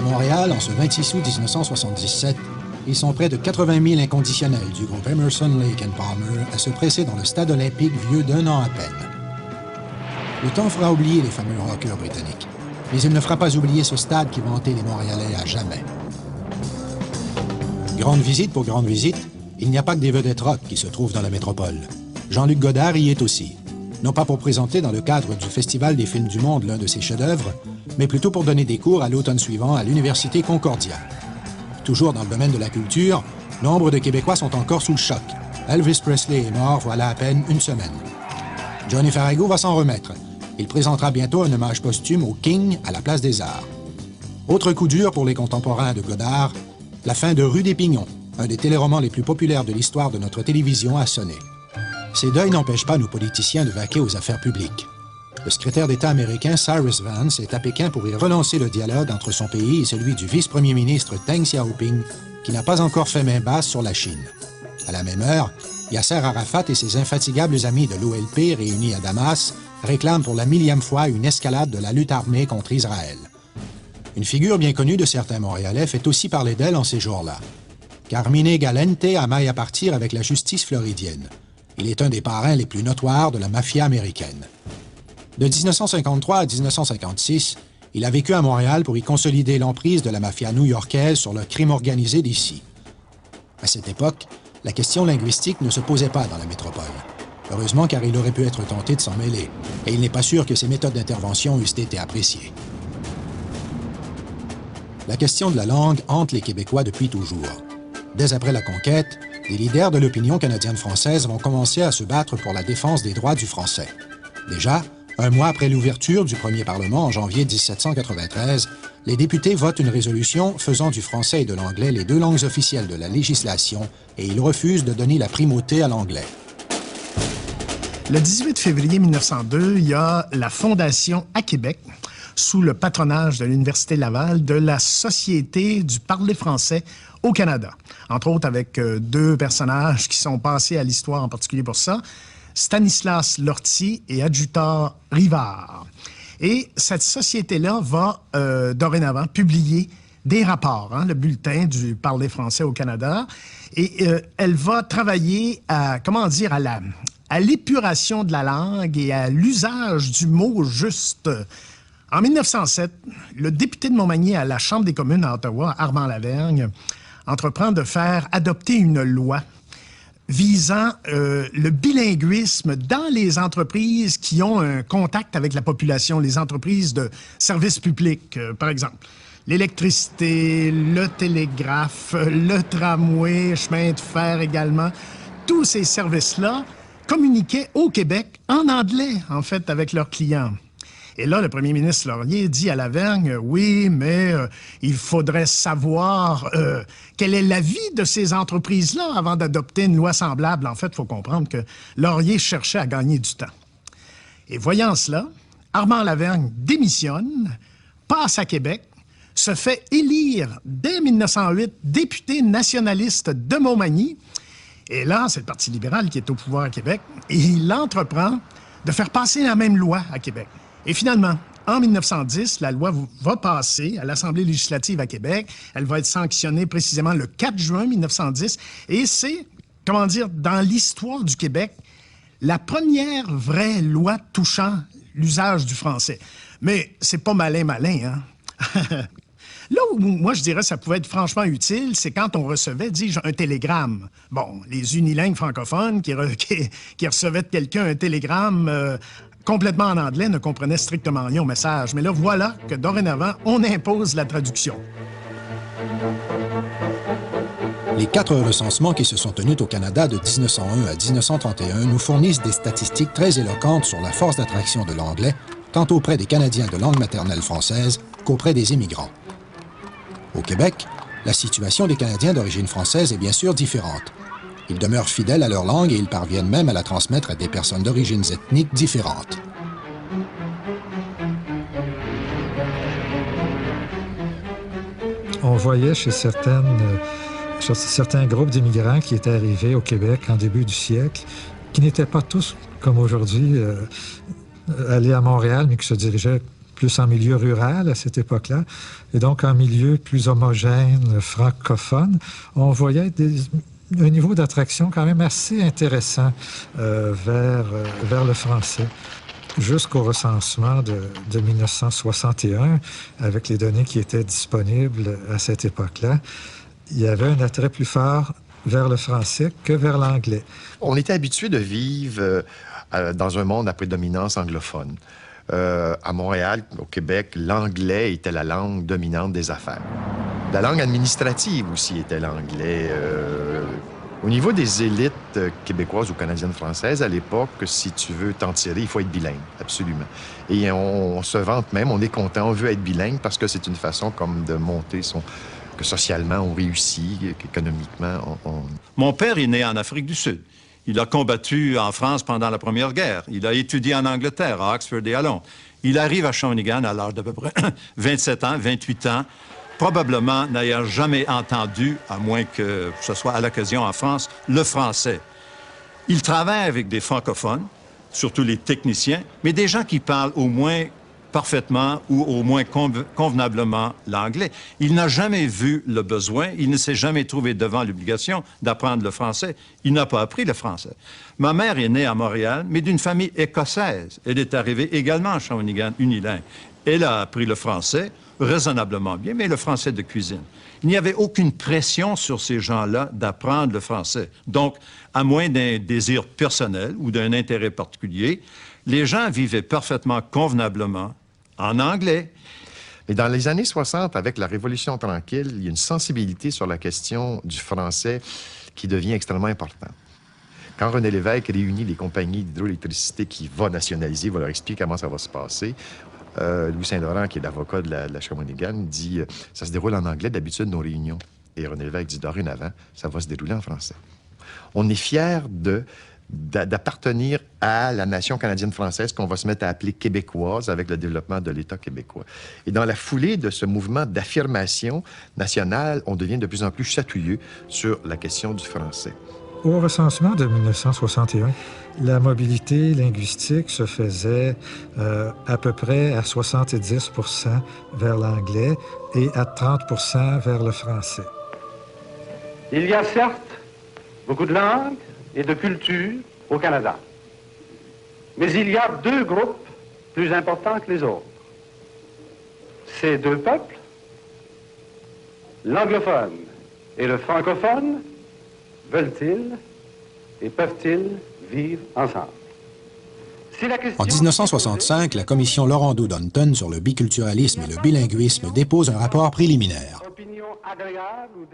Montréal, en ce 26 août 1977, ils sont près de 80 000 inconditionnels du groupe Emerson, Lake and Palmer à se presser dans le stade olympique vieux d'1 an à peine. Le temps fera oublier les fameux rockers britanniques, mais il ne fera pas oublier ce stade qui va hanter les Montréalais à jamais. Grande visite pour grande visite, il n'y a pas que des vedettes rock qui se trouvent dans la métropole. Jean-Luc Godard y est aussi. Non pas pour présenter dans le cadre du Festival des films du monde l'un de ses chefs-d'œuvre, mais plutôt pour donner des cours à l'automne suivant à l'Université Concordia. Toujours dans le domaine de la culture, nombre de Québécois sont encore sous le choc. Elvis Presley est mort voilà à peine une semaine. Johnny Farago va s'en remettre. Il présentera bientôt un hommage posthume au King à la Place des Arts. Autre coup dur pour les contemporains de Godard, la fin de Rue des Pignons, un des téléromans les plus populaires de l'histoire de notre télévision, a sonné. Ces deuils n'empêchent pas nos politiciens de vaquer aux affaires publiques. Le secrétaire d'État américain Cyrus Vance est à Pékin pour y relancer le dialogue entre son pays et celui du vice-premier ministre Deng Xiaoping, qui n'a pas encore fait main basse sur la Chine. À la même heure, Yasser Arafat et ses infatigables amis de l'OLP réunis à Damas réclament pour la 1000e fois une escalade de la lutte armée contre Israël. Une figure bien connue de certains Montréalais fait aussi parler d'elle en ces jours-là. Carmine Galente a maille à partir avec la justice floridienne. Il est un des parrains les plus notoires de la mafia américaine. De 1953 à 1956, il a vécu à Montréal pour y consolider l'emprise de la mafia new-yorkaise sur le crime organisé d'ici. À cette époque, la question linguistique ne se posait pas dans la métropole. Heureusement, car il aurait pu être tenté de s'en mêler, et il n'est pas sûr que ses méthodes d'intervention eussent été appréciées. La question de la langue hante les Québécois depuis toujours. Dès après la conquête, les leaders de l'opinion canadienne-française vont commencer à se battre pour la défense des droits du français. Déjà, un mois après l'ouverture du premier Parlement en janvier 1793, les députés votent une résolution faisant du français et de l'anglais les deux langues officielles de la législation et ils refusent de donner la primauté à l'anglais. Le 18 février 1902, il y a la fondation à Québec, sous le patronage de l'Université Laval, de la Société du parler français au Canada. Entre autres avec deux personnages qui sont passés à l'histoire en particulier pour ça, Stanislas Lortie et Adjutor Rivard. Et cette société-là va dorénavant publier des rapports, le bulletin du parler français au Canada, et elle va travailler à, à l'épuration de la langue et à l'usage du mot juste. En 1907, le député de Montmagny à la Chambre des communes à Ottawa, Armand Lavergne, entreprend de faire adopter une loi visant le bilinguisme dans les entreprises qui ont un contact avec la population, les entreprises de services publics, par exemple. L'électricité, le télégraphe, le tramway, chemin de fer également. Tous ces services-là communiquaient au Québec en anglais, en fait, avec leurs clients. Et là, le premier ministre Laurier dit à Lavergne, oui, mais il faudrait savoir quel est l'avis de ces entreprises-là avant d'adopter une loi semblable. En fait, il faut comprendre que Laurier cherchait à gagner du temps. Et voyant cela, Armand Lavergne démissionne, passe à Québec, se fait élire dès 1908 député nationaliste de Montmagny. Et là, c'est le Parti libéral qui est au pouvoir à Québec. Et il entreprend de faire passer la même loi à Québec. Et finalement, en 1910, la loi va passer à l'Assemblée législative à Québec. Elle va être sanctionnée précisément le 4 juin 1910. Et c'est, dans l'histoire du Québec, la première vraie loi touchant l'usage du français. Mais c'est pas malin, hein? Là où moi, je dirais ça pouvait être franchement utile, c'est quand on recevait, dis-je, un télégramme. Bon, les unilingues francophones qui recevaient de quelqu'un un télégramme complètement en anglais ne comprenaient strictement rien au message. Mais là, voilà que dorénavant, on impose la traduction. Les 4 recensements qui se sont tenus au Canada de 1901 à 1931 nous fournissent des statistiques très éloquentes sur la force d'attraction de l'anglais, tant auprès des Canadiens de langue maternelle française qu'auprès des immigrants. Au Québec, la situation des Canadiens d'origine française est bien sûr différente. Ils demeurent fidèles à leur langue et ils parviennent même à la transmettre à des personnes d'origines ethniques différentes. On voyait chez certains groupes d'immigrants qui étaient arrivés au Québec en début du siècle, qui n'étaient pas tous, comme aujourd'hui, allés à Montréal, mais qui se dirigeaient plus en milieu rural à cette époque-là, et donc en milieu plus homogène, francophone, on voyait un niveau d'attraction quand même assez intéressant vers le français. Jusqu'au recensement de 1961, avec les données qui étaient disponibles à cette époque-là, il y avait un attrait plus fort vers le français que vers l'anglais. On était habitué de vivre dans un monde à prédominance anglophone. À Montréal, au Québec, l'anglais était la langue dominante des affaires. La langue administrative aussi était l'anglais. Au niveau des élites québécoises ou canadiennes-françaises, à l'époque, si tu veux t'en tirer, il faut être bilingue, absolument. Et on se vante même, on est content, on veut être bilingue parce que c'est une façon comme de monter que socialement, on réussit, qu'économiquement, Mon père est né en Afrique du Sud. Il a combattu en France pendant la Première Guerre. Il a étudié en Angleterre, à Oxford et à Londres. Il arrive à Shawinigan à l'âge d'à peu près 27 ans, 28 ans, probablement n'ayant jamais entendu, à moins que ce soit à l'occasion en France, le français. Il travaille avec des francophones, surtout les techniciens, mais des gens qui parlent au moins parfaitement ou au moins convenablement l'anglais. Il n'a jamais vu le besoin, il ne s'est jamais trouvé devant l'obligation d'apprendre le français. Il n'a pas appris le français. Ma mère est née à Montréal, mais d'une famille écossaise. Elle est arrivée également à Shawinigan unilingue. Elle a appris le français raisonnablement bien, mais le français de cuisine. Il n'y avait aucune pression sur ces gens-là d'apprendre le français. Donc, à moins d'un désir personnel ou d'un intérêt particulier, les gens vivaient parfaitement convenablement en anglais. Mais dans les années 60, avec la Révolution tranquille, il y a une sensibilité sur la question du français qui devient extrêmement importante. Quand René Lévesque réunit les compagnies d'hydroélectricité qui va nationaliser, va leur expliquer comment ça va se passer, Louis Saint-Laurent, qui est l'avocat de la Shawinigan, dit « Ça se déroule en anglais d'habitude, nos réunions. » Et René Lévesque dit « Dorénavant, ça va se dérouler en français. » On est fiers d'appartenir à la nation canadienne-française qu'on va se mettre à appeler québécoise avec le développement de l'État québécois. Et dans la foulée de ce mouvement d'affirmation nationale, on devient de plus en plus chatouilleux sur la question du français. Au recensement de 1961, la mobilité linguistique se faisait à peu près à 70 % vers l'anglais et à 30 % vers le français. Il y a certes beaucoup de langues et de cultures au Canada. Mais il y a deux groupes plus importants que les autres. Ces deux peuples, l'anglophone et le francophone, veulent-ils et peuvent-ils vivre ensemble? En 1965, la commission Laurent-Doudonton sur le biculturalisme et le bilinguisme dépose un rapport préliminaire.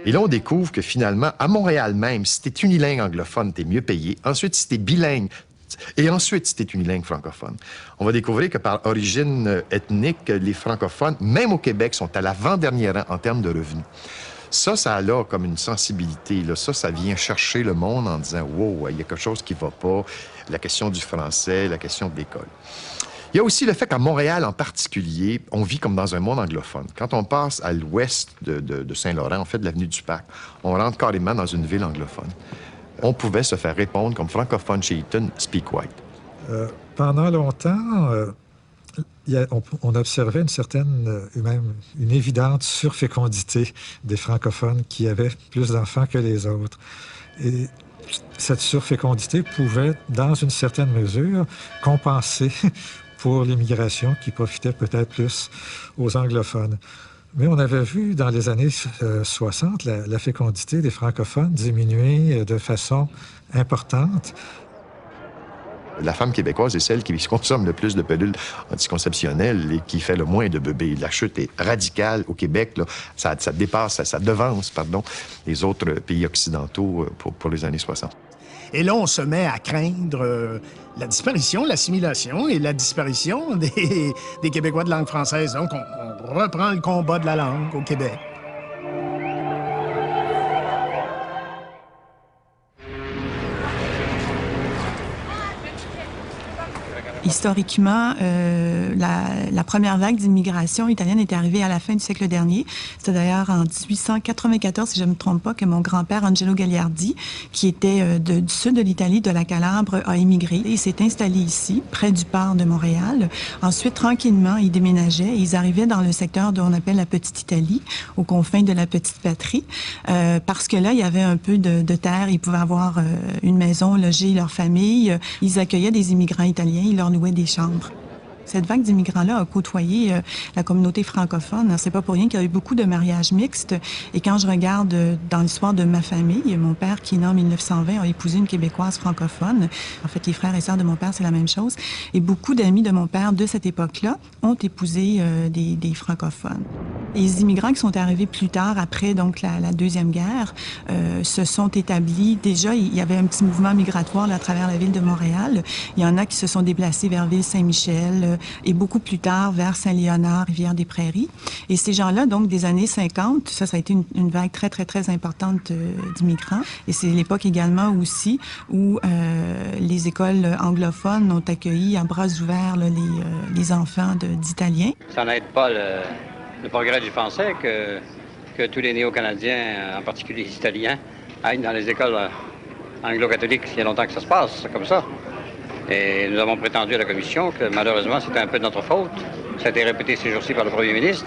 Et là, on découvre que finalement, à Montréal même, si t'es unilingue anglophone, t'es mieux payé. Ensuite, si t'es bilingue, et ensuite, si t'es unilingue francophone. On va découvrir que par origine ethnique, les francophones, même au Québec, sont à l'avant-dernier rang en termes de revenus. Ça a là comme une sensibilité. Là. Ça vient chercher le monde en disant « Wow, il y a quelque chose qui ne va pas. » La question du français, la question de l'école. Il y a aussi le fait qu'à Montréal, en particulier, on vit comme dans un monde anglophone. Quand on passe à l'ouest de Saint-Laurent, on fait de l'avenue du Parc, on rentre carrément dans une ville anglophone. On pouvait se faire répondre comme francophone chez Eaton, « Speak white ». Pendant longtemps, on observait une certaine, même une évidente surfécondité des francophones qui avaient plus d'enfants que les autres. Et cette surfécondité pouvait, dans une certaine mesure, compenser pour l'immigration qui profitait peut-être plus aux anglophones. Mais on avait vu dans les années 60 la fécondité des francophones diminuer de façon importante. La femme québécoise est celle qui consomme le plus de pilules anticonceptionnelles et qui fait le moins de bébés. La chute est radicale au Québec. Là. Ça dépasse, ça devance, les autres pays occidentaux pour les années 60. Et là, on se met à craindre la disparition, l'assimilation et la disparition des Québécois de langue française. Donc, on reprend le combat de la langue au Québec. Historiquement, la première vague d'immigration italienne est arrivée à la fin du siècle dernier. C'est d'ailleurs en 1894, si je ne me trompe pas, que mon grand-père Angelo Gagliardi, qui était du sud de l'Italie, de la Calabre, a émigré. Il s'est installé ici, près du port de Montréal. Ensuite, tranquillement, ils déménageaient. Ils arrivaient dans le secteur qu'on appelle la Petite Italie, aux confins de la Petite Patrie, parce que là, il y avait un peu de terre. Ils pouvaient avoir une maison, loger leur famille. Ils accueillaient des immigrants italiens. Ils leur louaient des chambres. Cette vague d'immigrants-là a côtoyé la communauté francophone. C'est pas pour rien qu'il y a eu beaucoup de mariages mixtes. Et quand je regarde dans l'histoire de ma famille, mon père, qui est né en 1920, a épousé une Québécoise francophone. En fait, les frères et sœurs de mon père, c'est la même chose. Et beaucoup d'amis de mon père de cette époque-là ont épousé des francophones. Les immigrants qui sont arrivés plus tard, après donc la Deuxième Guerre, se sont établis. Déjà, il y avait un petit mouvement migratoire là, à travers la ville de Montréal. Il y en a qui se sont déplacés vers Ville-Saint-Michel, et beaucoup plus tard vers Saint-Léonard, Rivière-des-Prairies. Et ces gens-là, donc, des années 50, ça a été une vague très, très, très importante d'immigrants. Et c'est l'époque également aussi où les écoles anglophones ont accueilli à bras ouverts là, les enfants d'Italiens. Ça n'aide pas le progrès du français que tous les néo-canadiens, en particulier les Italiens, aillent dans les écoles anglo-catholiques. Il y a longtemps que ça se passe, comme ça. Et nous avons prétendu à la Commission que malheureusement c'était un peu de notre faute. Ça a été répété ces jours-ci par le Premier ministre,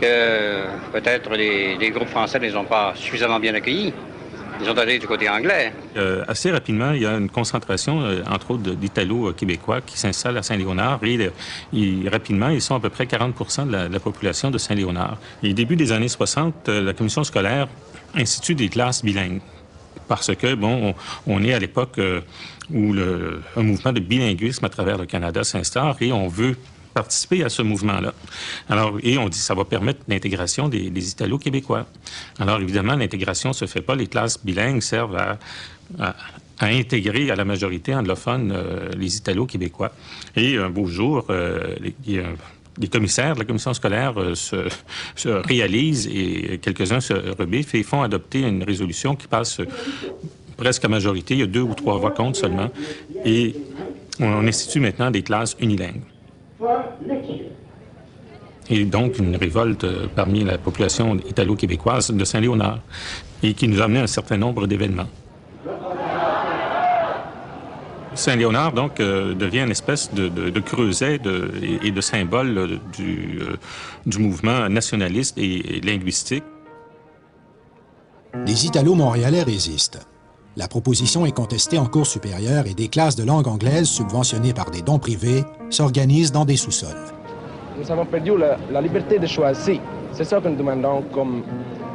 que peut-être les groupes français ne les ont pas suffisamment bien accueillis. Ils sont allés du côté anglais. Assez rapidement, il y a une concentration, entre autres, d'Italo-Québécois qui s'installent à Saint-Léonard. Et rapidement, ils sont à peu près 40 de la population de Saint-Léonard. Et début des années 60, la Commission scolaire institue des classes bilingues. Parce que, bon, on est à l'époque où un mouvement de bilinguisme à travers le Canada s'instaure et on veut participer à ce mouvement-là. Alors, et on dit que ça va permettre l'intégration des Italo-Québécois. Alors, évidemment, l'intégration ne se fait pas. Les classes bilingues servent à intégrer à la majorité anglophone les Italo-Québécois. Et un beau jour, les commissaires de la commission scolaire se réalisent et quelques-uns se rebiffent et font adopter une résolution qui passe presque à majorité. Il y a 2 ou 3 voix contre seulement. Et on institue maintenant des classes unilingues. Et donc une révolte parmi la population italo-québécoise de Saint-Léonard et qui nous a amené un certain nombre d'événements. Saint-Léonard, donc, devient une espèce de creuset et de symbole du mouvement nationaliste et linguistique. Les Italo-Montréalais résistent. La proposition est contestée en cours supérieure et des classes de langue anglaise subventionnées par des dons privés s'organisent dans des sous-sols. Nous avons perdu la liberté de choisir. C'est ça que nous demandons comme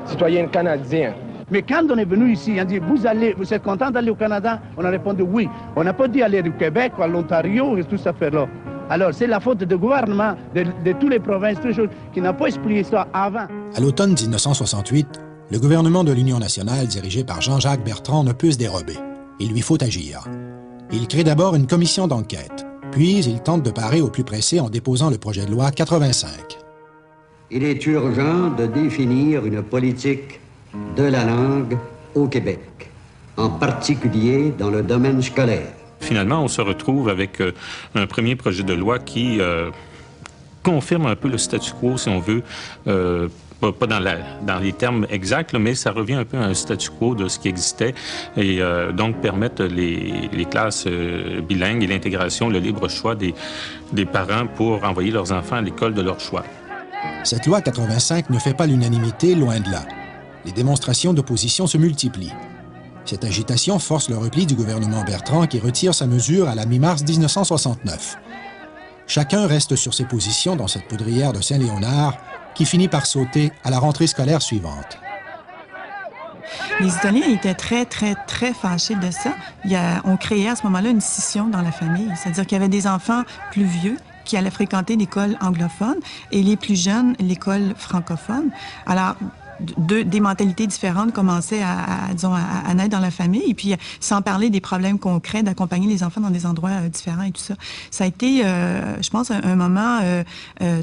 citoyens canadiens. Mais quand on est venu ici, on dit, vous êtes content d'aller au Canada? On a répondu oui. On n'a pas dit aller au Québec ou à l'Ontario et tout ça faire-là. Alors, c'est la faute du gouvernement, de toutes les provinces, toutes les choses, qui n'a pas expliqué ça avant. À l'automne 1968, le gouvernement de l'Union nationale, dirigé par Jean-Jacques Bertrand, ne peut se dérober. Il lui faut agir. Il crée d'abord une commission d'enquête. Puis, il tente de parer au plus pressé en déposant le projet de loi 85. Il est urgent de définir une politique de la langue au Québec, en particulier dans le domaine scolaire. Finalement, on se retrouve avec un premier projet de loi qui confirme un peu le statu quo, si on veut, pas dans les termes exacts, mais ça revient un peu à un statu quo de ce qui existait et donc permettre les classes bilingues et l'intégration, le libre choix des parents pour envoyer leurs enfants à l'école de leur choix. Cette loi 85 ne fait pas l'unanimité, loin de là. Les démonstrations d'opposition se multiplient. Cette agitation force le repli du gouvernement Bertrand qui retire sa mesure à la mi-mars 1969. Chacun reste sur ses positions dans cette poudrière de Saint-Léonard qui finit par sauter à la rentrée scolaire suivante. Les Italiens étaient très, très, très fâchés de ça. On créait à ce moment-là une scission dans la famille, c'est-à-dire qu'il y avait des enfants plus vieux qui allaient fréquenter l'école anglophone et les plus jeunes, l'école francophone. Alors, des mentalités différentes commençaient à naître dans la famille. Et puis, sans parler des problèmes concrets d'accompagner les enfants dans des endroits différents et tout ça. Ça a été, je pense, un moment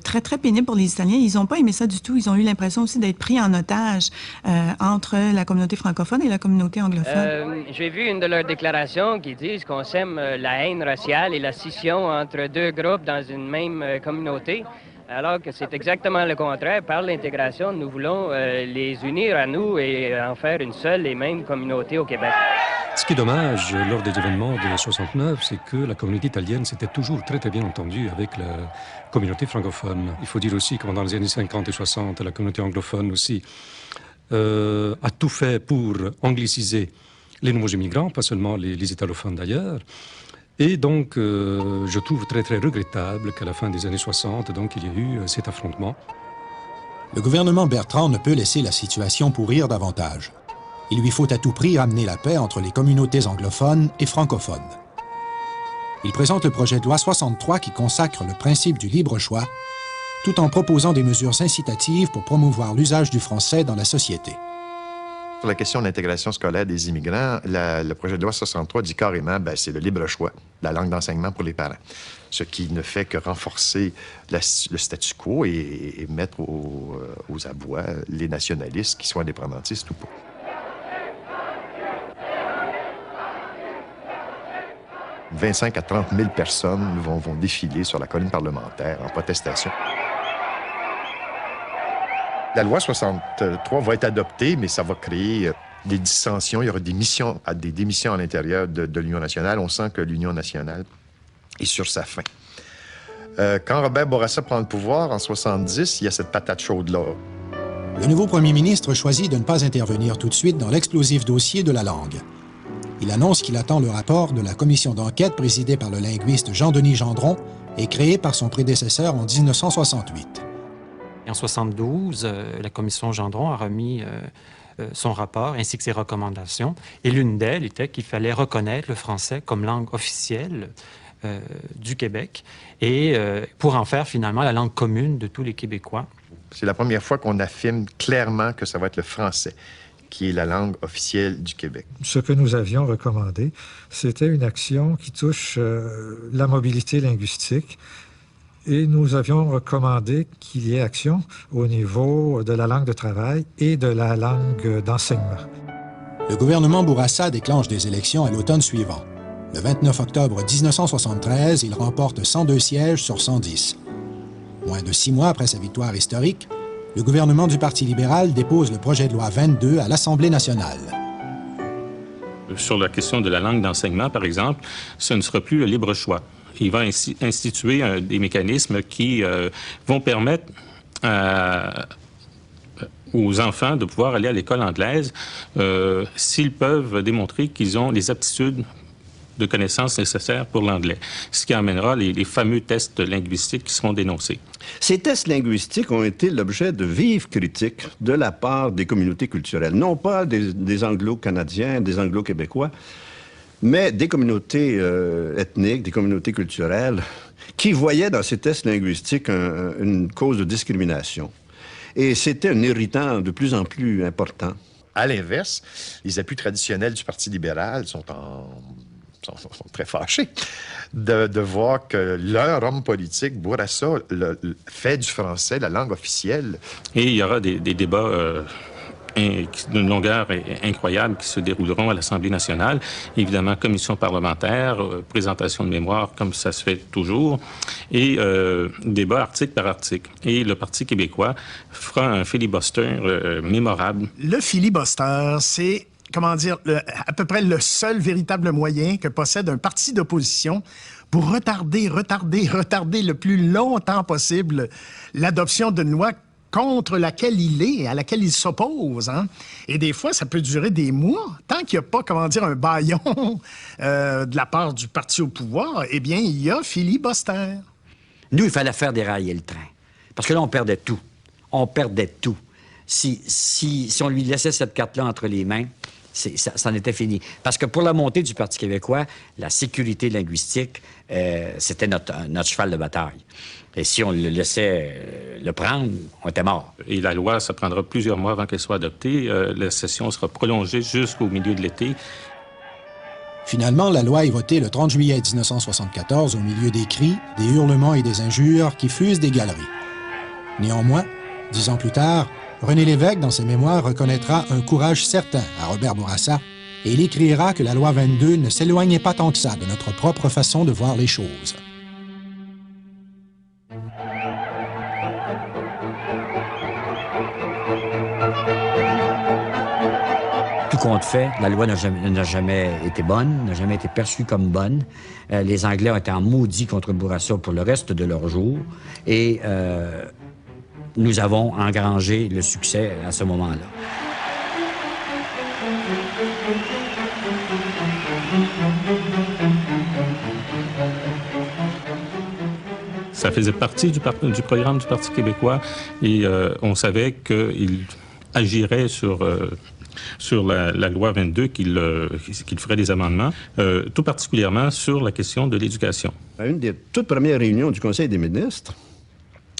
très, très pénible pour les Italiens. Ils n'ont pas aimé ça du tout. Ils ont eu l'impression aussi d'être pris en otage entre la communauté francophone et la communauté anglophone. J'ai vu une de leurs déclarations qui disent qu'on sème la haine raciale et la scission entre deux groupes dans une même communauté, alors que c'est exactement le contraire. Par l'intégration, nous voulons les unir à nous et en faire une seule et même communauté au Québec. Ce qui est dommage lors des événements de 69, c'est que la communauté italienne s'était toujours très très bien entendue avec la communauté francophone. Il faut dire aussi que dans les années 50 et 60, la communauté anglophone aussi a tout fait pour angliciser les nouveaux immigrants, pas seulement les italophones d'ailleurs. Et donc, je trouve très très regrettable qu'à la fin des années 60, donc, il y ait eu cet affrontement. Le gouvernement Bertrand ne peut laisser la situation pourrir davantage. Il lui faut à tout prix ramener la paix entre les communautés anglophones et francophones. Il présente le projet de loi 63 qui consacre le principe du libre choix, tout en proposant des mesures incitatives pour promouvoir l'usage du français dans la société. Sur la question de l'intégration scolaire des immigrants, le projet de loi 63 dit carrément c'est le libre choix de la langue d'enseignement pour les parents. Ce qui ne fait que renforcer le statu quo et mettre aux abois les nationalistes, qu'ils soient indépendantistes ou pas. « 25 à 30 000 personnes vont défiler sur la colline parlementaire en protestation. La loi 63 va être adoptée, mais ça va créer des dissensions. Il y aura des démissions à l'intérieur de l'Union nationale. On sent que l'Union nationale est sur sa fin. Quand Robert Bourassa prend le pouvoir, en 70, il y a cette patate chaude-là. Le nouveau premier ministre choisit de ne pas intervenir tout de suite dans l'explosif dossier de la langue. Il annonce qu'il attend le rapport de la commission d'enquête présidée par le linguiste Jean-Denis Gendron et créée par son prédécesseur en 1968. En 1972, la commission Gendron a remis son rapport ainsi que ses recommandations. Et l'une d'elles était qu'il fallait reconnaître le français comme langue officielle du Québec et pour en faire finalement la langue commune de tous les Québécois. C'est la première fois qu'on affirme clairement que ça va être le français qui est la langue officielle du Québec. Ce que nous avions recommandé, c'était une action qui touche la mobilité linguistique. Et nous avions recommandé qu'il y ait action au niveau de la langue de travail et de la langue d'enseignement. Le gouvernement Bourassa déclenche des élections à l'automne suivant. Le 29 octobre 1973, il remporte 102 sièges sur 110. Moins de 6 mois après sa victoire historique, le gouvernement du Parti libéral dépose le projet de loi 22 à l'Assemblée nationale. Sur la question de la langue d'enseignement, par exemple, ce ne sera plus le libre choix. Il va instituer des mécanismes qui vont permettre aux enfants de pouvoir aller à l'école anglaise s'ils peuvent démontrer qu'ils ont les aptitudes de connaissances nécessaires pour l'anglais, ce qui amènera les fameux tests linguistiques qui seront dénoncés. Ces tests linguistiques ont été l'objet de vives critiques de la part des communautés culturelles, non pas des Anglo-Canadiens, des Anglo-Québécois, mais des communautés ethniques, des communautés culturelles, qui voyaient dans ces tests linguistiques une cause de discrimination. Et c'était un irritant de plus en plus important. À l'inverse, les appuis traditionnels du Parti libéral sont très fâchés de voir que leur homme politique, Bourassa, fait du français la langue officielle. Et il y aura des débats d'une longueur incroyable qui se dérouleront à l'Assemblée nationale. Évidemment, commission parlementaire, présentation de mémoire, comme ça se fait toujours, et débat article par article. Et le Parti québécois fera un filibuster mémorable. Le filibuster, c'est, comment dire, à peu près le seul véritable moyen que possède un parti d'opposition pour retarder le plus longtemps possible l'adoption d'une loi contre laquelle il est, à laquelle il s'oppose. Hein? Et des fois, ça peut durer des mois. Tant qu'il n'y a pas, comment dire, un bâillon de la part du parti au pouvoir, eh bien, il y a filibuster. Nous, il fallait faire dérailler le train. Parce que là, on perdait tout. On perdait tout. Si on lui laissait cette carte-là entre les mains, ça en était fini. Parce que pour la montée du Parti québécois, la sécurité linguistique, c'était notre cheval de bataille. Et si on le laissait le prendre, on était mort. Et la loi, ça prendra plusieurs mois avant qu'elle soit adoptée. La session sera prolongée jusqu'au milieu de l'été. Finalement, la loi est votée le 30 juillet 1974 au milieu des cris, des hurlements et des injures qui fusent des galeries. Néanmoins, 10 ans plus tard, René Lévesque, dans ses mémoires, reconnaîtra un courage certain à Robert Bourassa et il écrira que la loi 22 ne s'éloignait pas tant que ça de notre propre façon de voir les choses. Tout compte fait, la loi n'a jamais été bonne, n'a jamais été perçue comme bonne. Les Anglais ont été en maudit contre Bourassa pour le reste de leur jour. Et nous avons engrangé le succès à ce moment-là. Ça faisait partie du programme du Parti québécois et on savait qu'il agirait sur la loi 22, qu'il ferait des amendements, tout particulièrement sur la question de l'éducation. À une des toutes premières réunions du Conseil des ministres,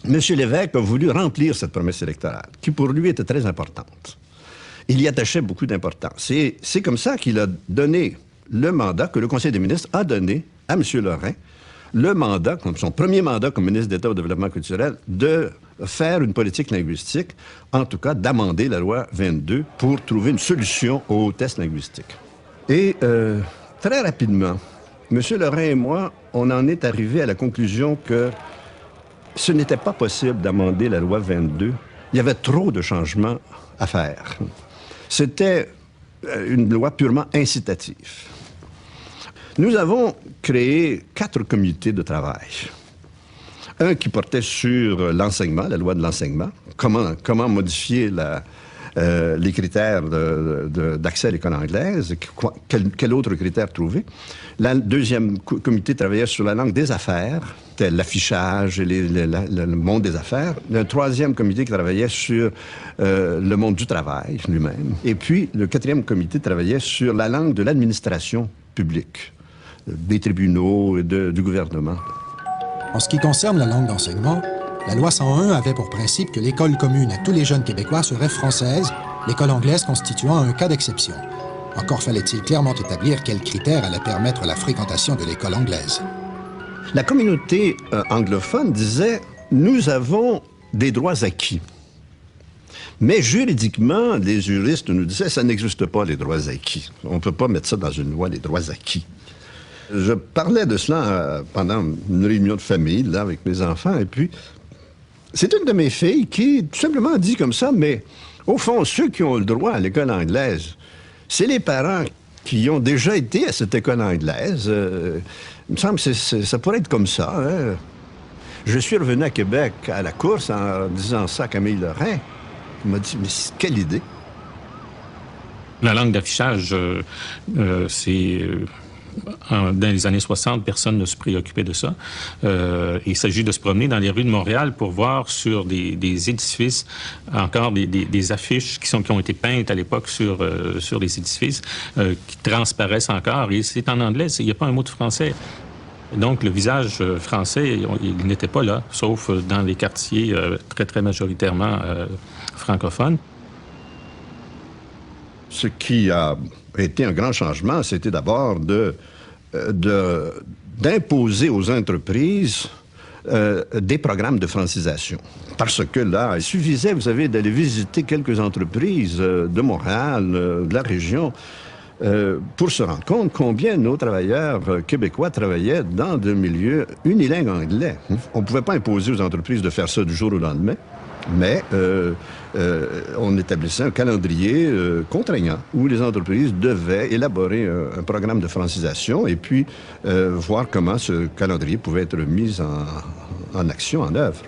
M. Lévesque a voulu remplir cette promesse électorale, qui pour lui était très importante. Il y attachait beaucoup d'importance. Et c'est comme ça qu'il a donné le mandat, que le Conseil des ministres a donné à M. Lorrain, le mandat, comme son premier mandat comme ministre d'État au développement culturel, de faire une politique linguistique, en tout cas d'amender la loi 22 pour trouver une solution aux tests linguistiques. Et très rapidement, M. Lorrain et moi, on en est arrivé à la conclusion que ce n'était pas possible d'amender la loi 22. Il y avait trop de changements à faire. C'était une loi purement incitative. Nous avons créé 4 comités de travail. Un qui portait sur l'enseignement, la loi de l'enseignement, comment modifier les critères d'accès à l'école anglaise, quel autre critère trouver. Le deuxième comité travaillait sur la langue des affaires, l'affichage et le monde des affaires. Le troisième comité qui travaillait sur le monde du travail lui-même. Et puis, le 4e comité travaillait sur la langue de l'administration publique, des tribunaux et du gouvernement. En ce qui concerne la langue d'enseignement, la loi 101 avait pour principe que l'école commune à tous les jeunes Québécois serait française, l'école anglaise constituant un cas d'exception. Encore fallait-il clairement établir quels critères allaient permettre la fréquentation de l'école anglaise. La communauté anglophone disait « Nous avons des droits acquis ». Mais juridiquement, les juristes nous disaient « Ça n'existe pas, les droits acquis. On ne peut pas mettre ça dans une loi, les droits acquis ». Je parlais de cela pendant une réunion de famille, là, avec mes enfants, et puis c'est une de mes filles qui, tout simplement, dit comme ça, mais au fond, ceux qui ont le droit à l'école anglaise, c'est les parents qui ont déjà été à cette école anglaise. Il me semble que ça pourrait être comme ça. Hein? Je suis revenu à Québec à la course en disant ça à Camille Lorrain. Il m'a dit, mais quelle idée! La langue d'affichage, c'est... Dans les années 60, personne ne se préoccupait de ça. Il s'agit de se promener dans les rues de Montréal pour voir sur des édifices, encore des affiches qui ont été peintes à l'époque sur les édifices, qui transparaissent encore. Et c'est en anglais, il n'y a pas un mot de français. Donc, le visage français, il n'était pas là, sauf dans les quartiers très, très majoritairement francophones. Ce qui a été un grand changement, c'était d'abord d'imposer aux entreprises des programmes de francisation. Parce que là, il suffisait, vous savez, d'aller visiter quelques entreprises de Montréal, de la région, pour se rendre compte combien nos travailleurs québécois travaillaient dans des milieux unilingues anglais. On ne pouvait pas imposer aux entreprises de faire ça du jour au lendemain, mais on établissait un calendrier contraignant où les entreprises devaient élaborer un programme de francisation et puis voir comment ce calendrier pouvait être mis en action, en œuvre.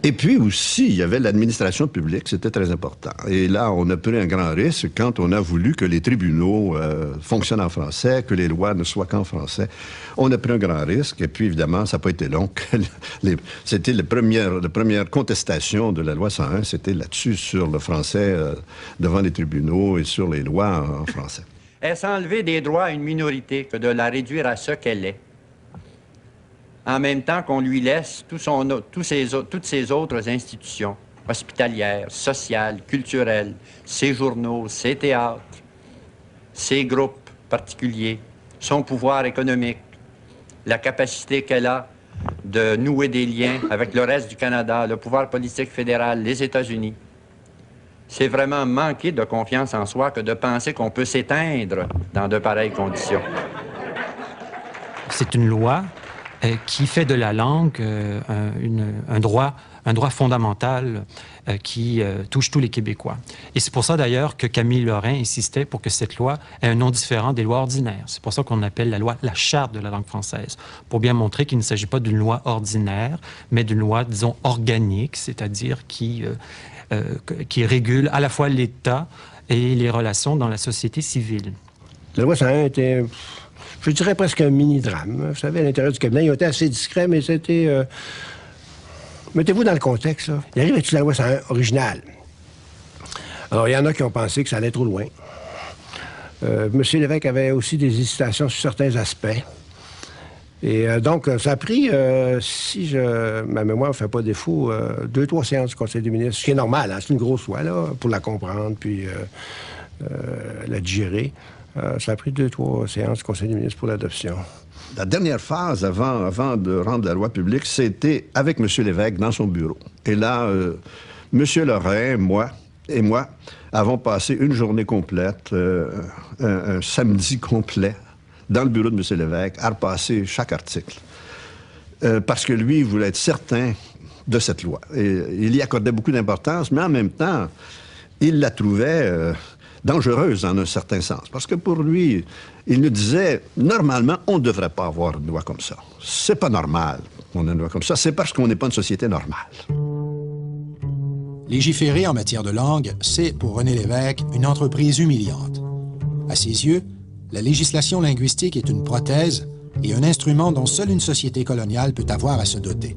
Et puis aussi, il y avait l'administration publique, c'était très important. Et là, on a pris un grand risque quand on a voulu que les tribunaux fonctionnent en français, que les lois ne soient qu'en français. On a pris un grand risque, et puis évidemment, ça n'a pas été long. C'était la première contestation de la loi 101, c'était là-dessus, sur le français devant les tribunaux et sur les lois en français. Est-ce enlever des droits à une minorité que de la réduire à ce qu'elle est? en même temps qu'on lui laisse toutes ses autres institutions hospitalières, sociales, culturelles, ses journaux, ses théâtres, ses groupes particuliers, son pouvoir économique, la capacité qu'elle a de nouer des liens avec le reste du Canada, le pouvoir politique fédéral, les États-Unis. C'est vraiment manquer de confiance en soi que de penser qu'on peut s'éteindre dans de pareilles conditions. C'est une loi qui fait de la langue un droit fondamental qui touche tous les Québécois. Et c'est pour ça d'ailleurs que Camille Lorrain insistait pour que cette loi ait un nom différent des lois ordinaires. C'est pour ça qu'on appelle la loi la Charte de la langue française, pour bien montrer qu'il ne s'agit pas d'une loi ordinaire, mais d'une loi, disons, organique, c'est-à-dire qui régule à la fois l'État et les relations dans la société civile. La loi 101 était, je dirais, presque un mini-drame. Vous savez, à l'intérieur du cabinet, ils ont été assez discrets, mais c'était... Mettez-vous dans le contexte, là. Il arrive avec la loi 101 originale. Alors, il y en a qui ont pensé que ça allait trop loin. Monsieur Lévesque avait aussi des hésitations sur certains aspects. Et donc, ça a pris, si ma mémoire ne fait pas défaut, 2-3 séances du Conseil des ministres, ce qui est normal, hein, c'est une grosse loi, là, pour la comprendre, puis la digérer. Ça a pris 2-3 séances du Conseil des ministres pour l'adoption. La dernière phase, avant de rendre la loi publique, c'était avec M. Lévesque dans son bureau. Et là, M. Lorrain, moi, avons passé une journée complète, un samedi complet, dans le bureau de M. Lévesque, à repasser chaque article. Parce que lui, il voulait être certain de cette loi. Et il y accordait beaucoup d'importance, mais en même temps, il la trouvait dangereuse en un certain sens. Parce que pour lui, il nous disait, normalement, on ne devrait pas avoir une loi comme ça. C'est pas normal qu'on ait une loi comme ça. C'est parce qu'on n'est pas une société normale. Légiférer en matière de langue, c'est, pour René Lévesque, une entreprise humiliante. À ses yeux, la législation linguistique est une prothèse et un instrument dont seule une société coloniale peut avoir à se doter.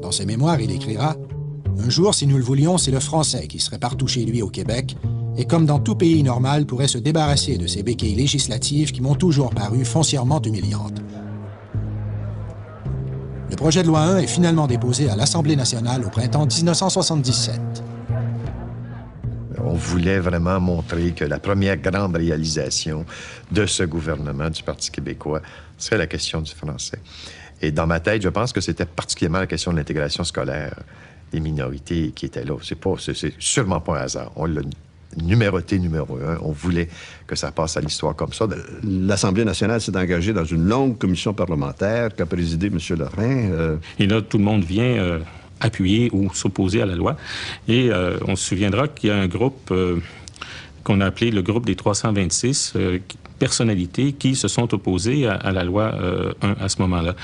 Dans ses mémoires, il écrira « Un jour, si nous le voulions, c'est le français qui serait partout chez lui au Québec et comme dans tout pays normal, pourrait se débarrasser de ces béquilles législatives qui m'ont toujours paru foncièrement humiliantes. » Le projet de loi 1 est finalement déposé à l'Assemblée nationale au printemps 1977. On voulait vraiment montrer que la première grande réalisation de ce gouvernement du Parti québécois serait la question du français. Et dans ma tête, je pense que c'était particulièrement la question de l'intégration scolaire des minorités qui était là. C'est sûrement pas un hasard. On l'a numéroté numéro 1. On voulait que ça passe à l'histoire comme ça. L'Assemblée nationale s'est engagée dans une longue commission parlementaire qu'a présidée M. Lorrain. Et là, tout le monde vient appuyer ou s'opposer à la loi. Et on se souviendra qu'il y a un groupe qu'on a appelé le groupe des 326 personnalités qui se sont opposées à la loi 1 à ce moment-là.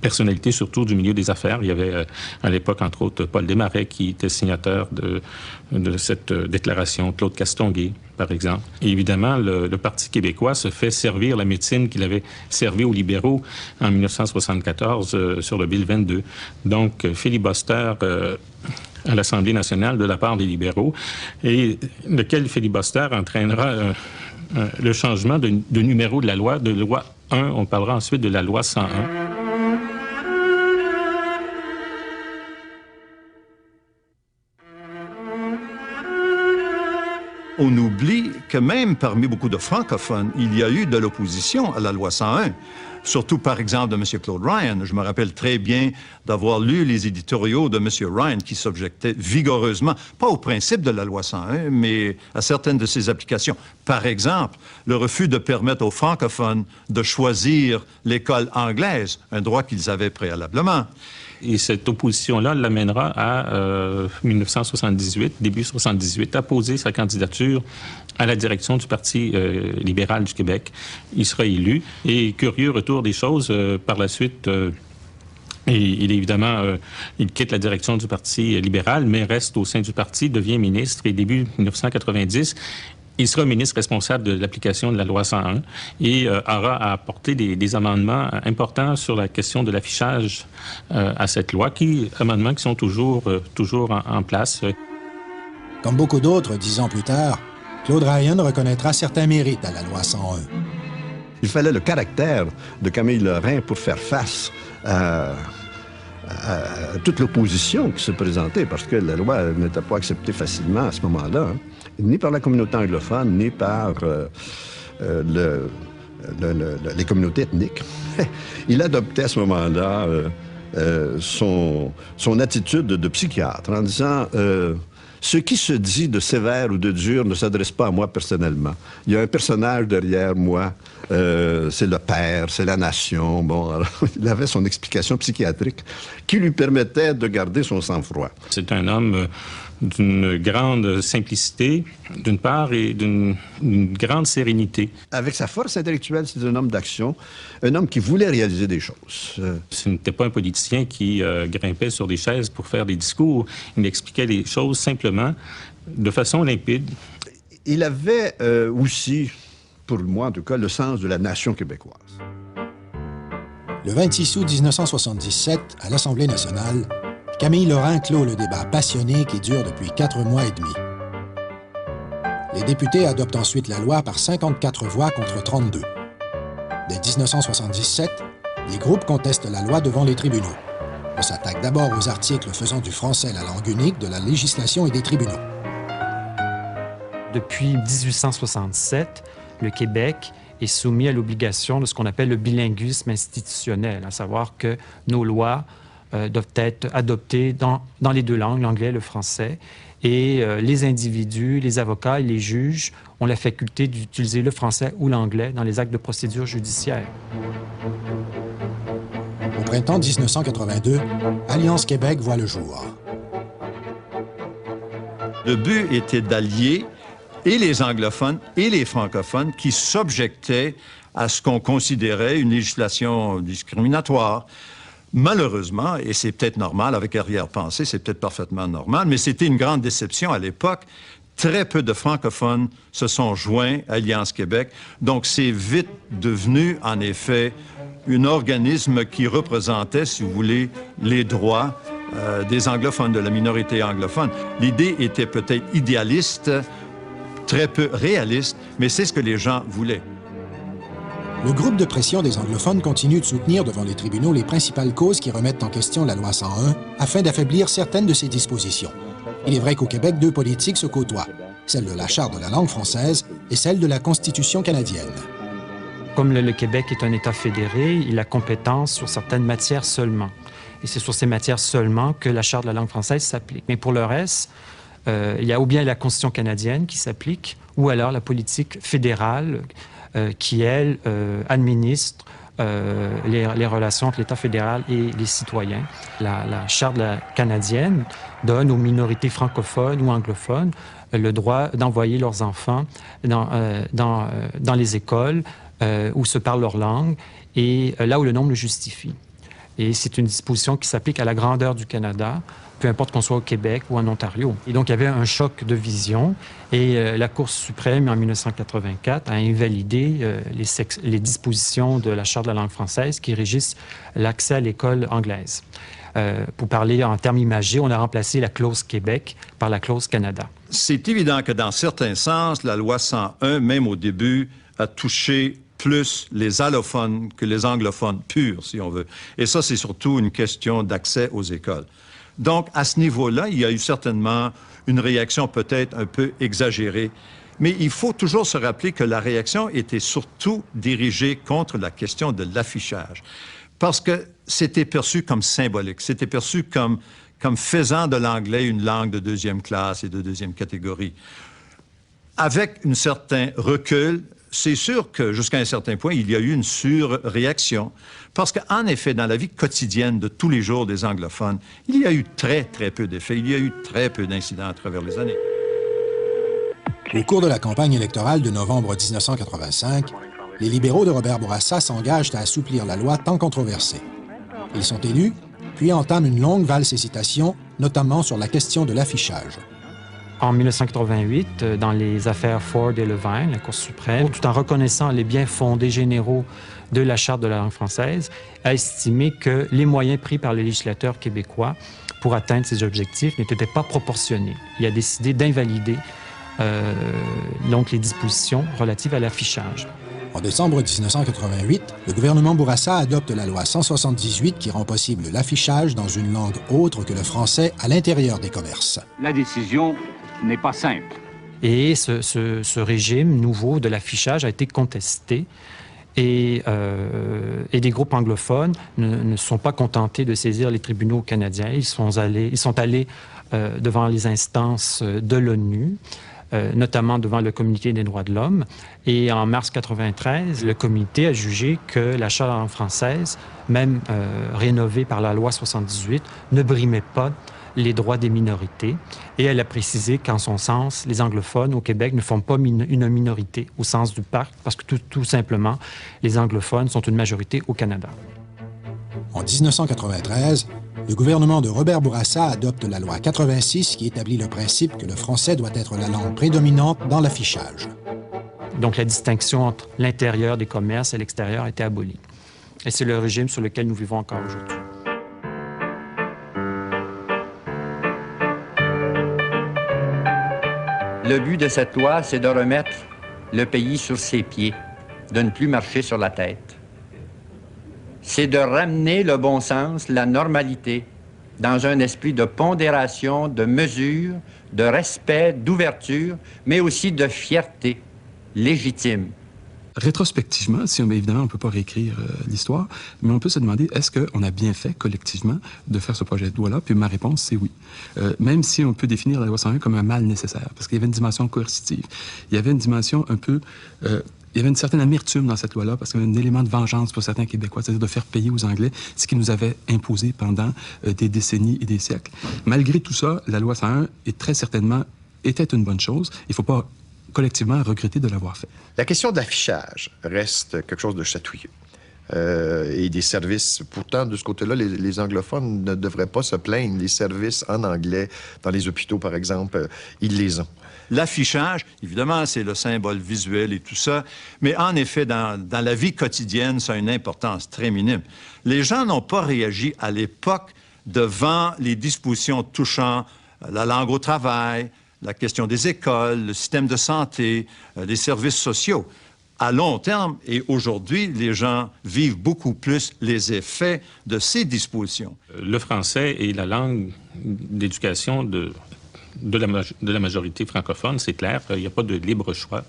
Personnalités surtout du milieu des affaires. Il y avait à l'époque, entre autres, Paul Desmarais qui était signateur de cette déclaration, Claude Castonguay, par exemple. Et évidemment, le Parti québécois se fait servir la médecine qu'il avait servie aux libéraux en 1974 sur le Bill 22. Donc, filibuster à l'Assemblée nationale de la part des libéraux, et lequel filibuster entraînera le changement de numéro de la loi 1. On parlera ensuite de la loi 101. On oublie que même parmi beaucoup de francophones, il y a eu de l'opposition à la loi 101. Surtout, par exemple, de M. Claude Ryan. Je me rappelle très bien d'avoir lu les éditoriaux de M. Ryan qui s'objectaient vigoureusement, pas au principe de la loi 101, mais à certaines de ses applications. Par exemple, le refus de permettre aux francophones de choisir l'école anglaise, un droit qu'ils avaient préalablement. Et cette opposition-là l'amènera à 1978, début 1978, à poser sa candidature à la direction du Parti libéral du Québec. Il sera élu. Et curieux retour des choses, par la suite, il quitte la direction du Parti libéral, mais reste au sein du parti, devient ministre, et début 1990, il sera ministre responsable de l'application de la loi 101 et aura à apporter des amendements importants sur la question de l'affichage à cette loi, amendements qui sont toujours en place. Comme beaucoup d'autres, 10 ans plus tard, Claude Ryan reconnaîtra certains mérites à la loi 101. Il fallait le caractère de Camille Lorrain pour faire face à toute l'opposition qui se présentait, parce que la loi n'était pas acceptée facilement à ce moment-là, hein, ni par la communauté anglophone, ni par les communautés ethniques. Il adoptait à ce moment-là son attitude de psychiatre en disant ce qui se dit de sévère ou de dur ne s'adresse pas à moi personnellement. Il y a un personnage derrière moi, c'est le père, c'est la nation. Bon, alors, il avait son explication psychiatrique qui lui permettait de garder son sang-froid. C'est un homme d'une grande simplicité, d'une part, et d'une grande sérénité. Avec sa force intellectuelle, c'est un homme d'action, un homme qui voulait réaliser des choses. Ce n'était pas un politicien qui grimpait sur des chaises pour faire des discours. Il expliquait les choses simplement, de façon limpide. Il avait aussi, pour moi en tout cas, le sens de la nation québécoise. Le 26 août 1977, à l'Assemblée nationale, Camille Lorrain clôt le débat passionné qui dure depuis 4 mois et demi. Les députés adoptent ensuite la loi par 54 voix contre 32. Dès 1977, les groupes contestent la loi devant les tribunaux. On s'attaque d'abord aux articles faisant du français la langue unique de la législation et des tribunaux. Depuis 1867, le Québec est soumis à l'obligation de ce qu'on appelle le bilinguisme institutionnel, à savoir que nos lois doivent être adoptées dans les deux langues, l'anglais et le français. Et les individus, les avocats et les juges ont la faculté d'utiliser le français ou l'anglais dans les actes de procédure judiciaire. Au printemps 1982, Alliance Québec voit le jour. Le but était d'allier et les anglophones et les francophones qui s'objectaient à ce qu'on considérait une législation discriminatoire. Malheureusement, et c'est peut-être normal, avec arrière-pensée, c'est peut-être parfaitement normal, mais c'était une grande déception à l'époque. Très peu de francophones se sont joints à Alliance Québec. Donc, c'est vite devenu, en effet, un organisme qui représentait, si vous voulez, les droits des anglophones, de la minorité anglophone. L'idée était peut-être idéaliste, très peu réaliste, mais c'est ce que les gens voulaient. Le groupe de pression des anglophones continue de soutenir devant les tribunaux les principales causes qui remettent en question la loi 101 afin d'affaiblir certaines de ses dispositions. Il est vrai qu'au Québec, deux politiques se côtoient, celle de la Charte de la langue française et celle de la Constitution canadienne. Comme le Québec est un État fédéré, il a compétence sur certaines matières seulement. Et c'est sur ces matières seulement que la Charte de la langue française s'applique. Mais pour le reste, il y a ou bien la Constitution canadienne qui s'applique, ou alors la politique fédérale qui, elle, administre les relations entre l'État fédéral et les citoyens. La Charte canadienne donne aux minorités francophones ou anglophones le droit d'envoyer leurs enfants dans les écoles où se parle leur langue et là où le nombre le justifie. Et c'est une disposition qui s'applique à la grandeur du Canada, peu importe qu'on soit au Québec ou en Ontario. Et donc, il y avait un choc de vision et la Cour suprême, en 1984, a invalidé les dispositions de la Charte de la langue française qui régissent l'accès à l'école anglaise. Pour parler en termes imagés, on a remplacé la clause Québec par la clause Canada. C'est évident que dans certains sens, la loi 101, même au début, a touché plus les allophones que les anglophones purs, si on veut. Et ça, c'est surtout une question d'accès aux écoles. Donc, à ce niveau-là, il y a eu certainement une réaction peut-être un peu exagérée. Mais il faut toujours se rappeler que la réaction était surtout dirigée contre la question de l'affichage. Parce que c'était perçu comme symbolique, c'était perçu comme faisant de l'anglais une langue de deuxième classe et de deuxième catégorie. Avec un certain recul, c'est sûr que jusqu'à un certain point, il y a eu une surréaction. Parce qu'en effet, dans la vie quotidienne de tous les jours des anglophones, il y a eu très, très peu d'effets. Il y a eu très peu d'incidents à travers les années. Au cours de la campagne électorale de novembre 1985, les libéraux de Robert Bourassa s'engagent à assouplir la loi tant controversée. Ils sont élus, puis entament une longue valse-hésitation, notamment sur la question de l'affichage. En 1988, dans les affaires Ford et Levine, la Cour suprême, tout en reconnaissant les biens fondés généraux de la Charte de la langue française, a estimé que les moyens pris par le législateur québécois pour atteindre ces objectifs n'étaient pas proportionnés. Il a décidé d'invalider donc les dispositions relatives à l'affichage. En décembre 1988, le gouvernement Bourassa adopte la loi 178 qui rend possible l'affichage dans une langue autre que le français à l'intérieur des commerces. La décision n'est pas simple. Et ce régime nouveau de l'affichage a été contesté. Et des groupes anglophones ne sont pas contentés de saisir les tribunaux canadiens. Ils sont allés devant les instances de l'ONU, notamment devant le Comité des droits de l'homme. Et en mars 1993, le comité a jugé que la charte en langue française, même rénovée par la loi 78, ne brimait pas les droits des minorités. Et elle a précisé qu'en son sens, les anglophones au Québec ne font pas une minorité au sens du pacte, parce que tout simplement, les anglophones sont une majorité au Canada. En 1993, le gouvernement de Robert Bourassa adopte la loi 86 qui établit le principe que le français doit être la langue prédominante dans l'affichage. Donc la distinction entre l'intérieur des commerces et l'extérieur a été abolie. Et c'est le régime sur lequel nous vivons encore aujourd'hui. Le but de cette loi, c'est de remettre le pays sur ses pieds, de ne plus marcher sur la tête. C'est de ramener le bon sens, la normalité, dans un esprit de pondération, de mesure, de respect, d'ouverture, mais aussi de fierté légitime. Rétrospectivement, évidemment, on ne peut pas réécrire l'histoire, mais on peut se demander, est-ce qu'on a bien fait collectivement de faire ce projet de loi-là? Puis ma réponse, c'est oui. Même si on peut définir la loi 101 comme un mal nécessaire, parce qu'il y avait une dimension coercitive. Il y avait une dimension un peu... il y avait une certaine amertume dans cette loi-là, parce qu'il y avait un élément de vengeance pour certains Québécois, c'est-à-dire de faire payer aux Anglais ce qu'ils nous avaient imposé pendant des décennies et des siècles. Malgré tout ça, la loi 101 très certainement était une bonne chose. Il ne faut pas collectivement regretter de l'avoir fait. La question de l'affichage reste quelque chose de chatouilleux. Et des services, pourtant, de ce côté-là, les anglophones ne devraient pas se plaindre. Les services en anglais, dans les hôpitaux, par exemple, ils les ont. L'affichage, évidemment, c'est le symbole visuel et tout ça, mais en effet, dans la vie quotidienne, ça a une importance très minime. Les gens n'ont pas réagi à l'époque devant les dispositions touchant la langue au travail, la question des écoles, le système de santé, les services sociaux. À long terme, et aujourd'hui, les gens vivent beaucoup plus les effets de ces dispositions. Le français est la langue d'éducation de la majorité francophone, c'est clair. Il n'y a pas de libre choix.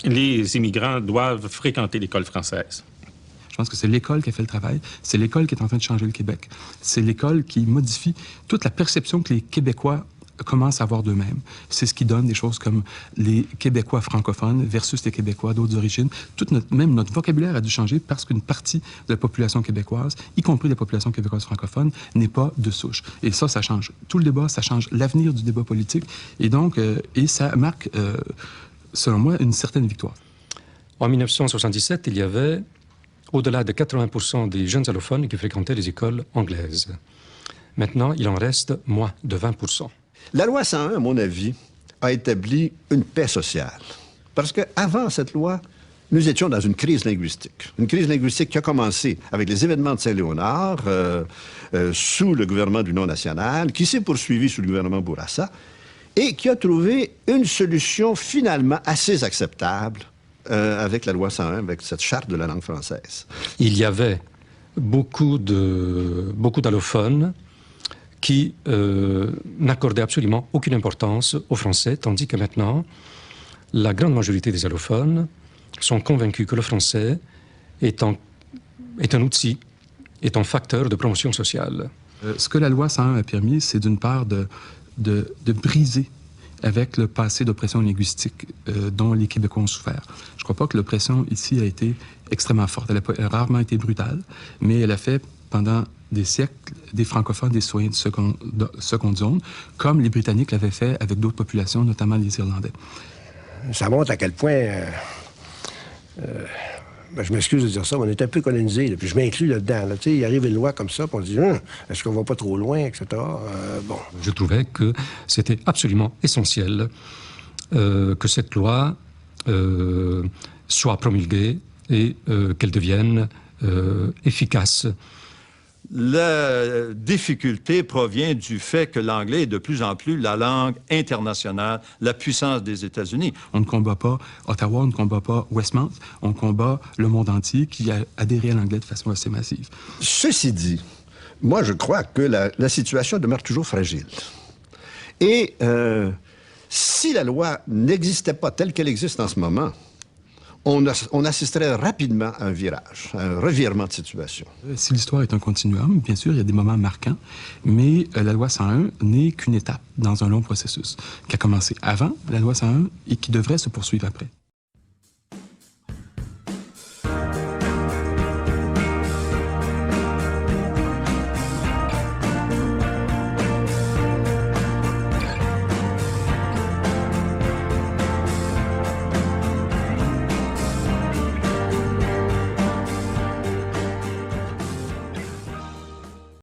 Les immigrants doivent fréquenter l'école française. Je pense que c'est l'école qui a fait le travail. C'est l'école qui est en train de changer le Québec. C'est l'école qui modifie toute la perception que les Québécois commencent à avoir d'eux-mêmes. C'est ce qui donne des choses comme les Québécois francophones versus les Québécois d'autres origines. Même notre vocabulaire a dû changer parce qu'une partie de la population québécoise, y compris la population québécoise francophone, n'est pas de souche. Et ça change tout le débat, ça change l'avenir du débat politique. Et donc, ça marque, selon moi, une certaine victoire. En 1977, il y avait au-delà de 80% des jeunes allophones qui fréquentaient les écoles anglaises. Maintenant, il en reste moins de 20%. La loi 101, à mon avis, a établi une paix sociale. Parce qu'avant cette loi, nous étions dans une crise linguistique. Une crise linguistique qui a commencé avec les événements de Saint-Léonard, sous le gouvernement d'Union nationale, qui s'est poursuivi sous le gouvernement Bourassa, et qui a trouvé une solution finalement assez acceptable avec la loi 101, avec cette charte de la langue française. Il y avait beaucoup d'allophones qui n'accordaient absolument aucune importance au français, tandis que maintenant, la grande majorité des allophones sont convaincus que le français est un outil, est un facteur de promotion sociale. Ce que la loi 101 a permis, c'est d'une part de briser avec le passé d'oppression linguistique dont les Québécois ont souffert. Je ne crois pas que l'oppression ici a été extrêmement forte. Elle a rarement été brutale, mais elle a fait pendant des siècles des francophones, des citoyens de seconde zone, comme les Britanniques l'avaient fait avec d'autres populations, notamment les Irlandais. Ça montre à quel point... je m'excuse de dire ça, mais on est un peu colonisé, là, puis je m'inclus là-dedans. Là. Il arrive une loi comme ça, puis on se dit est-ce qu'on va pas trop loin, etc. Bon. Je trouvais que c'était absolument essentiel que cette loi soit promulguée et qu'elle devienne efficace. La difficulté provient du fait que l'anglais est de plus en plus la langue internationale, la puissance des États-Unis. On ne combat pas Ottawa, on ne combat pas Westmount, on combat le monde entier qui a adhéré à l'anglais de façon assez massive. Ceci dit, moi, je crois que la situation demeure toujours fragile. Et si la loi n'existait pas telle qu'elle existe en ce moment, on assisterait rapidement à un virage, à un revirement de situation. Si l'histoire est un continuum, bien sûr, il y a des moments marquants, mais la loi 101 n'est qu'une étape dans un long processus qui a commencé avant la loi 101 et qui devrait se poursuivre après.